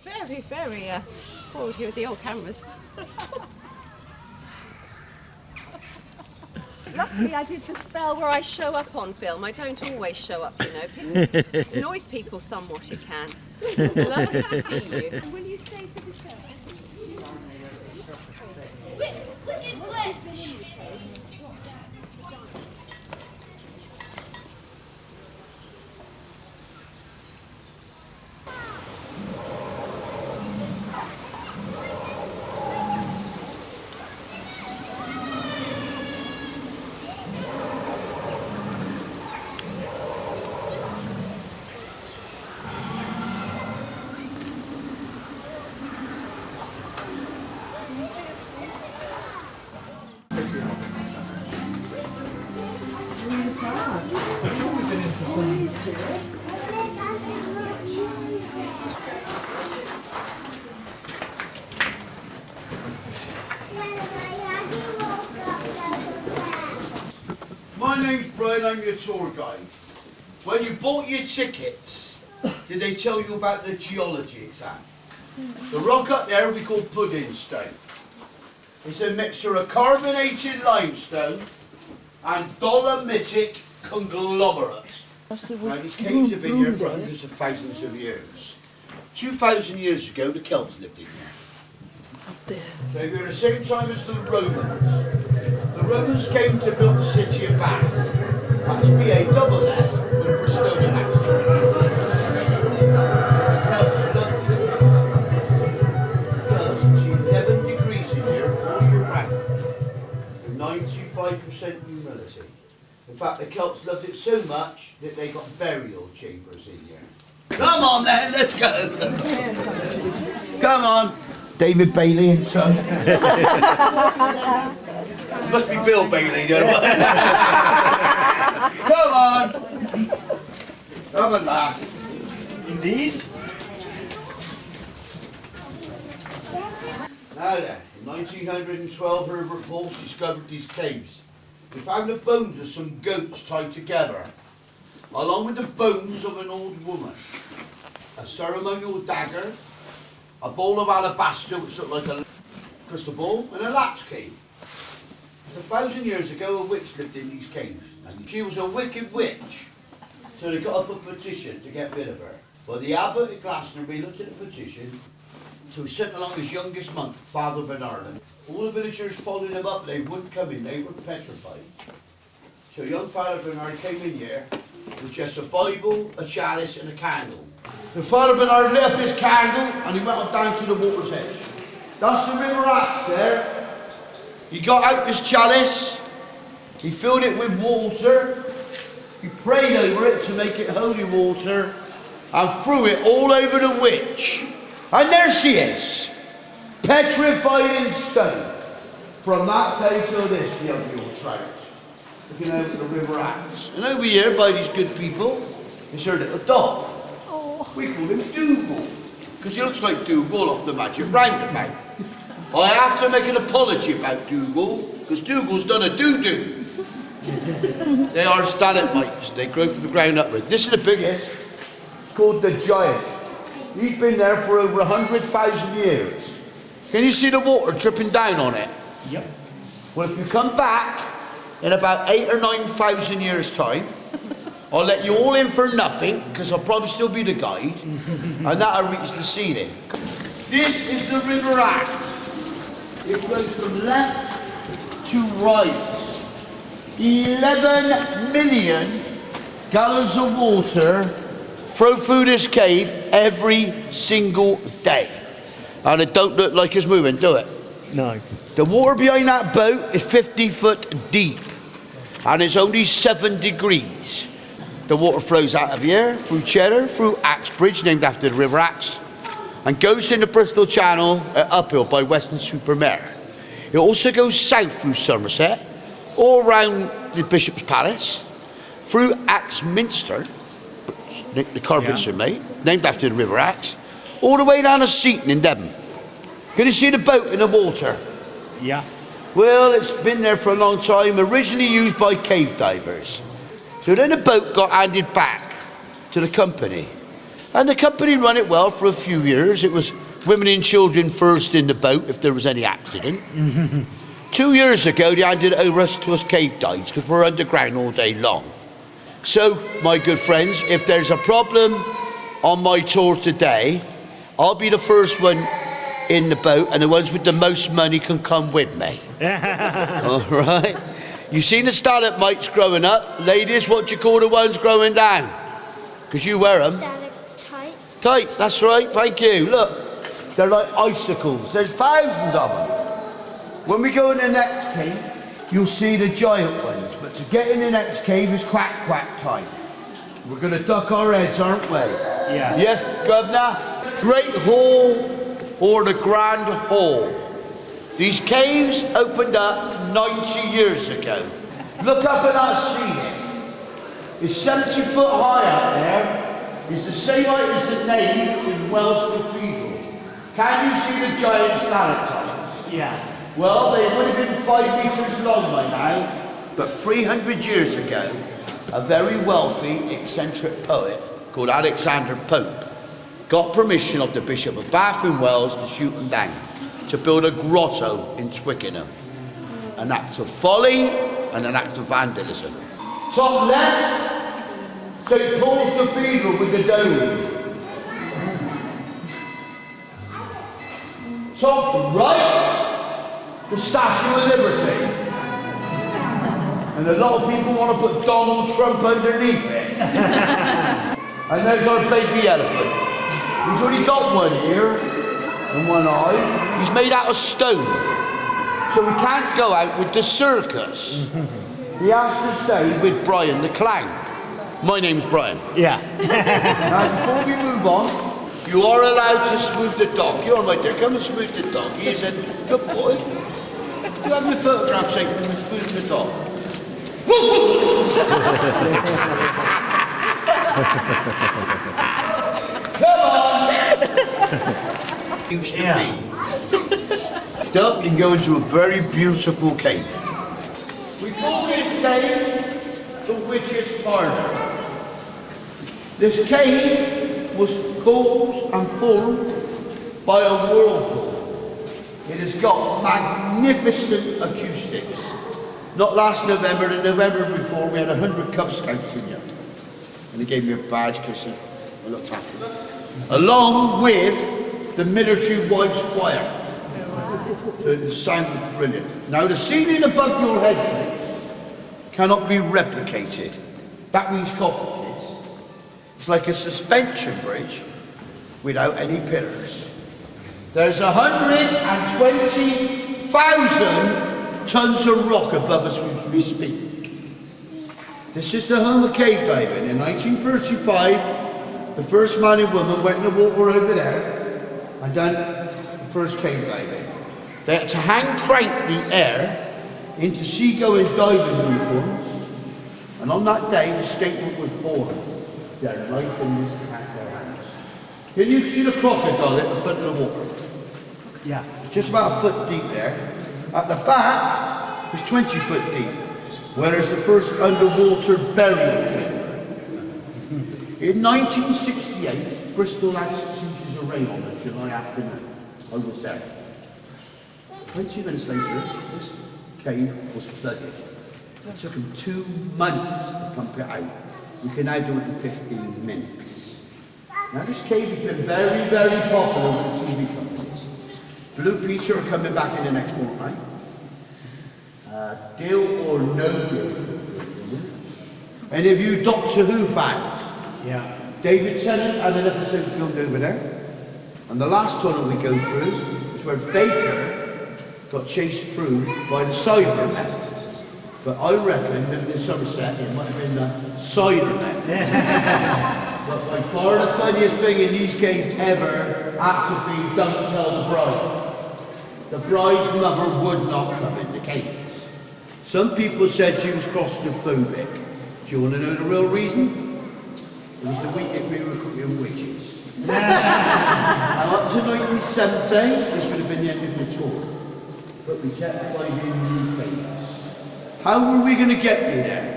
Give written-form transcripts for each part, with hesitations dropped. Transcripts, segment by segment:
Very, very spoiled here with the old cameras. Luckily, I did the spell where I show up on film. I don't always show up, you know. It annoys people somewhat, it can. Lovely to see you. Will you stay for the show? Witch! My name's Brian, I'm your tour guide. When you bought your tickets, did they tell you about the geology exam? The rock up there we call pudding stone. It's a mixture of carbonated limestone and dolomitic conglomerate. Now these caves have been here for hundreds of thousands of years. 2,000 years ago the Celts lived in here. They were the same time as the Romans. The Romans came to build the city of Bath. That's B-A-double-F with a Bristolian accent. It's 11 degrees in here all year round. With 95% humidity. In fact, the Celts loved it so much that they got burial chambers in here. Come on then, let's go. Come on. David Bailey and son. Must be Bill Bailey, don't it? Come on. Have a laugh. Indeed. Now then, in 1912, Herbert Pauls discovered these caves. He found the bones of some goats tied together, along with the bones of an old woman, a ceremonial dagger, a bowl of alabaster which looked like a crystal ball, and a latch key. 1,000 years ago, a witch lived in these caves, and she was a wicked witch. So they got up a petition to get rid of her. Well, the abbot at Glastonbury looked at the petition, so he sent along his youngest monk, Father Bernard. All the villagers followed him up, they wouldn't come in, they were petrified. So young Father Bernard came in here with just a Bible, a chalice, and a candle. And Father Bernard lit up his candle, and he went on down to the water's edge. That's the River Axe there. He got out his chalice, he filled it with water, he prayed over it to make it holy water, and threw it all over the witch. And there she is, petrified in stone. From that day till this, the ugly old trout, looking over the River Axe. And over here, by these good people, is her little dog. Oh. We call him Dougal, because he looks like Dougal off the Magic Roundabout. I have to make an apology about Dougal, because Dougal's done a doo-doo. They are stalagmites, they grow from the ground upward. This is the biggest, it's called the Giant. He's been there for over 100,000 years. Can you see the water dripping down on it? Yep. Well, if you come back in about 8,000 or 9,000 years' time, I'll let you all in for nothing, because I'll probably still be the guide, and that'll reach the ceiling. This is the River Axe. It goes from left to right. 11 million gallons of water flow through this cave every single day. And it don't look like it's moving, do it? No. The water behind that boat is 50 foot deep. And it's only 7 degrees. The water flows out of here, through Cheddar, through Axe Bridge, named after the River Axe, and goes in the Bristol Channel uphill by Weston-super-Mare. It also goes south through Somerset, all round the Bishop's Palace, through Axminster, the carpets are made, named after the River Axe, all the way down to Seaton in Devon. Can you see the boat in the water? Yes. Well, it's been there for a long time, originally used by cave divers. So then the boat got handed back to the company. And the company run it well for a few years. It was women and children first in the boat if there was any accident. 2 years ago, they handed it over to us cave guides because we're underground all day long. So, my good friends, if there's a problem on my tour today, I'll be the first one in the boat, and the ones with the most money can come with me. All right? You seen the stalagmites growing up? Ladies, what do you call the ones growing down? Because you wear them. Stalactites. Tights, that's right, thank you. Look, they're like icicles. There's thousands of them. When we go in the next cave, you'll see the giant ones. But to get in the next cave is quack time. We're going to duck our heads, aren't we? Yeah. Yes, Governor? Great Hall or the Grand Hall. These caves opened up 90 years ago. Look up at that ceiling. It's 70 foot high up there. It's the same height as the nave in Wells Cathedral. Can you see the giant stalactites? Yes. Well, they would have been 5 meters long by now, but 300 years ago, a very wealthy, eccentric poet called Alexander Pope got permission of the Bishop of Bath and Wells to shoot them down, to build a grotto in Twickenham. An act of folly and an act of vandalism. Top left, St. Paul's Cathedral with the dome. Top right, the Statue of Liberty. And a lot of people want to put Donald Trump underneath it. And there's our baby elephant. He's already got one ear and one eye. He's made out of stone. So we can't go out with the circus. He has to stay with Brian the clown. My name's Brian. Yeah. Now, before we move on, you are allowed to smooth the dog. You're my dear, come and smooth the dog. He is a good boy. You have your photograph taken and smooth the dog. Come on! Used to be. Up and go into a very beautiful cave. We call this cave the Witch's Parlour. This cave was caused and formed by a whirlpool. It has got magnificent acoustics. Not last November, the November before, we had 100 Cub Scouts in here. And they gave me a badge because I looked after it. Along with the military wives choir. So the sound was brilliant. Now the ceiling above your heads cannot be replicated. That means copper, kids. It's like a suspension bridge without any pillars. There's 120,000 tons of rock above us as we speak. This is the home of cave diving. In 1935, the first man and woman went in the water over there and done the first cave diving. They had to hand crank the air into seagoing diving uniforms, and on that day the statement was born: their life in this at their hands. Can you see the crocodile at the foot of the water? Yeah. Just about a foot deep there. At the back, it's 20 foot deep, where there's the first underwater burial chamber. In 1968, Bristol had 6 inches of rain on a July afternoon. I was there. 20 minutes later, this cave was flooded. It took them 2 months to pump it out. We can now do it in 15 minutes. Now this cave has been very, very popular with the TV companies. Blue Peter are coming back in the next fortnight. Deal or no deal? Any of you Doctor Who fans? Yeah. David Tennant had an episode filmed over there. And the last tunnel we go through is where Baker got chased through by the Cybermen. But I reckon that in Somerset it might have been the Cybermen. But by far the funniest thing in these caves ever had to be Don't Tell the Bride. The bride's mother would not come in the caves. Some people said she was claustrophobic. Do you want to know the real reason? It was the week that we were recruiting witches. Now up to 1970, this would have been the end of the tour. But we kept finding new caves. How were we going to get you there?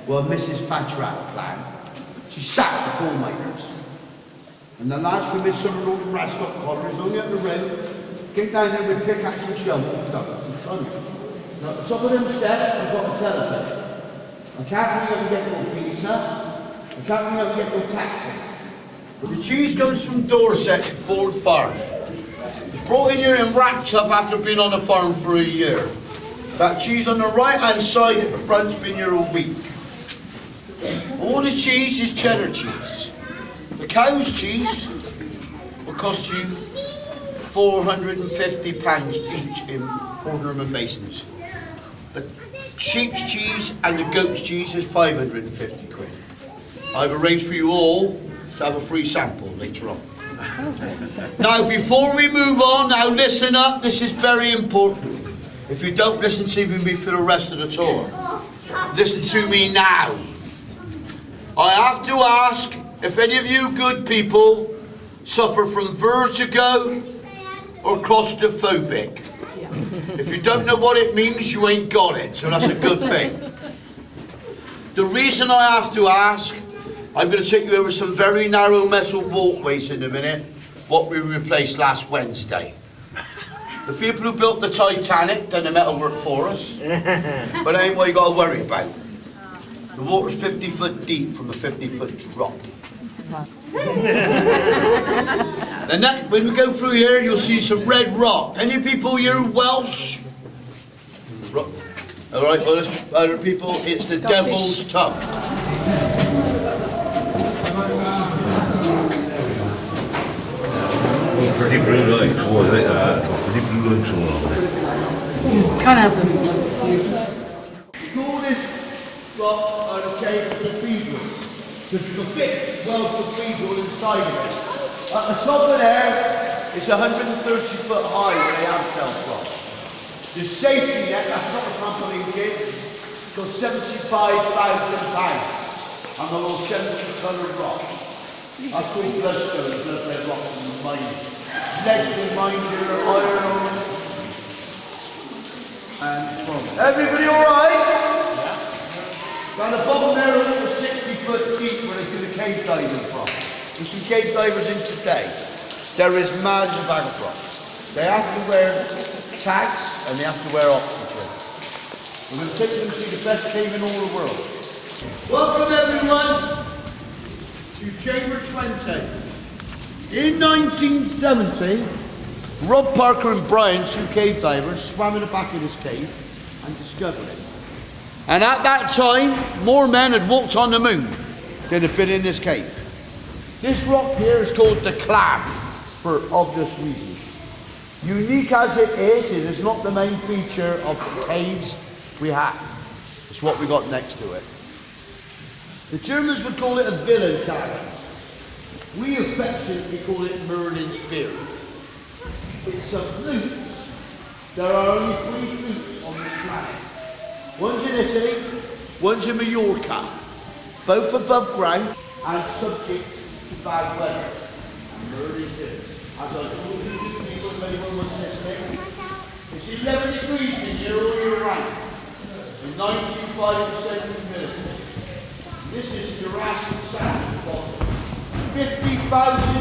Well, Mrs. Thatcher had a plan. She sacked the coal miners. And the lads from Midsummer Road and Radstock Collar is only up the road. Get down there with pickaxe and shovel. Now at the top of them steps, I've got a telephone. I can't ring up and get no pizza. I can't ring up and get no taxi. But the cheese comes from Dorset Ford Farm. It's brought in here and wrapped up after being on the farm for a year. That cheese on the right hand side at the front's been here a week. All the cheese is cheddar cheese. The cow's cheese will cost you £450 each in Fortnum and Masons. The sheep's cheese and the goat's cheese is 550 quid. I've arranged for you all to have a free sample later on. Now before we move on, now listen up, this is very important. If you don't listen to me for the rest of the tour, listen to me now. I have to ask if any of you good people suffer from vertigo or claustrophobic. If you don't know what it means, you ain't got it, so that's a good thing. The reason I have to ask, I'm going to take you over some very narrow metal walkways in a minute, what we replaced last Wednesday. The people who built the Titanic done the metal work for us, but that ain't what you got to worry about. The water's 50 foot deep from a 50-foot drop. And next, when we go through here, you'll see some red rock. Any people here Welsh? All right, well, other people, it's the Devil's Tongue. Pretty blue lights, was it? Pretty blue lights all on there. You can't have them. We call this rock a cave cathedral, because you can fit Welsh cathedral inside of it. At the top of there, it's 130 foot high where they have self from. The safety net, that's not a trampoline, kids, costs £75,000 on the little 70-ton rock. That's called bloodstone, blood red rocks in the mine. Legs in mine here, iron. And everybody alright? Yeah. Down the bottom there, it was 60 foot deep where they do the cave diving from. There's some cave divers in today. There is mad as a bag of rocks. They have to wear tags and they have to wear oxygen. We're going to take them to see the best cave in all the world. Welcome everyone to Chamber 20. In 1970, Rob Parker and Brian, two cave divers, swam in the back of this cave and discovered it. And at that time, more men had walked on the moon than had been in this cave. This rock here is called the Clam, for obvious reasons. Unique as it is not the main feature of the caves we have. It's what we got next to it. The Germans would call it a villain cavern. We affectionately call it Merlin's beard. It's a flute. There are only 3 flutes on this planet. One's in Italy, one's in Mallorca, both above ground and subject to bad weather. And Merlin's beard. As I told you, people, if anyone was listening, it's 11 degrees in here all year round, and 95% humidity. This is Jurassic sand at the bottom. 50,000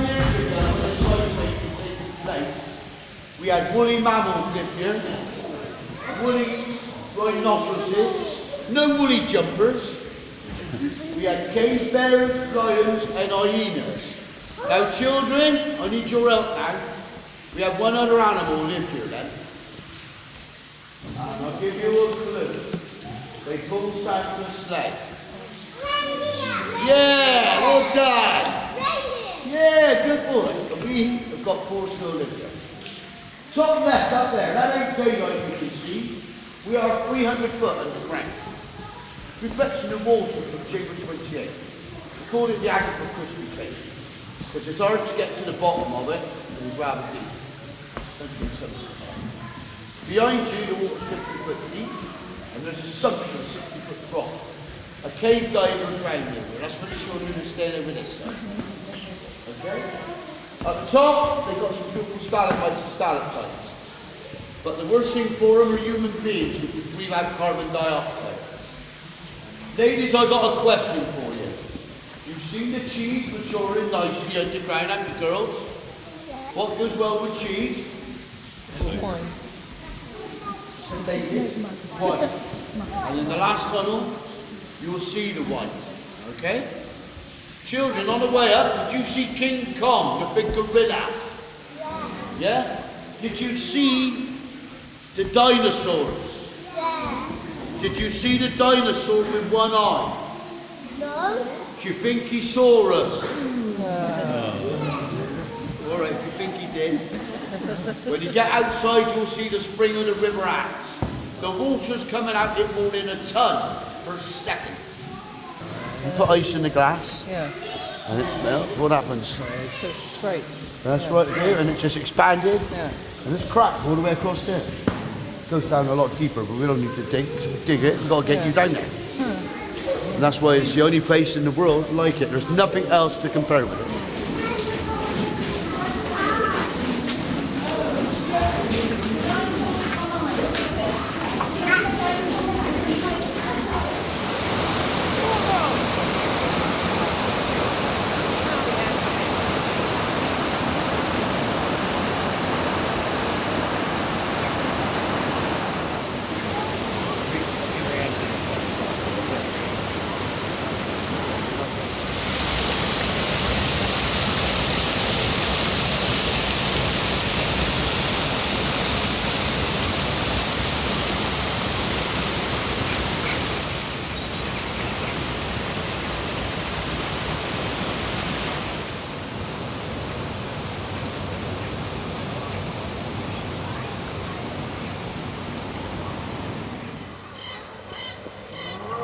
years ago, when this ice age was taking place, we had woolly mammals lived here, woolly rhinoceroses, no woolly jumpers. We had cave bears, lions, and hyenas. Now, children, I need your help now. We have one other animal lived here then. And I'll give you a clue. They pull Santa's sled. Yeah, well done. Yeah, good boy. And we have got 4 still live here. Top left up there, that ain't daylight you can see. We are 300 foot underground. Reflection of water from Chamber 28. We call it the Agatha Christie Cave, because it's hard to get to the bottom of it, and it's rather deep. Behind you, the water's 50 foot deep, and there's a sunken 60 foot drop. A cave diver drowned in there. That's what the children are staying over this side. Okay? At the top, they've got some beautiful stalagmites and stalactites. But the worst thing for them are human beings who can breathe out carbon dioxide. Ladies, I've got a question for you. You've seen the cheese maturing nicely underground, haven't you, girls? What goes well with cheese? Wine. Wine. And in the last tunnel, you will see the wine. Okay? Children, on the way up, did you see King Kong, the big gorilla? Yeah? Did you see the dinosaurs? Yeah. Did you see the dinosaur with one eye? No. Do you think he saw us? All right, if you think he did. When you get outside, you'll see the spring of the river Axe. The water's coming out in more than a ton per second. You put ice in the glass, Yeah. and it melts. What happens? So it's straight. That's right there, and it just expanded, Yeah. and it's cracked all the way across there. Goes down a lot deeper, but we don't need to dig it. We've got to get you down there. And that's why it's the only place in the world like it. There's nothing else to compare with it.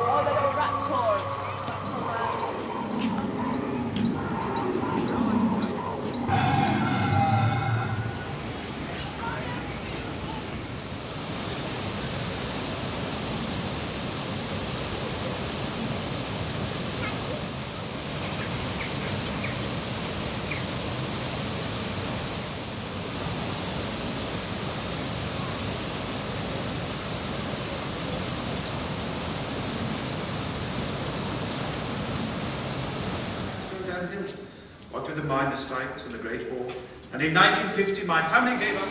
Oh, the little rat tours. What with the miners' strikers and the Great War. And in 1950, my family gave up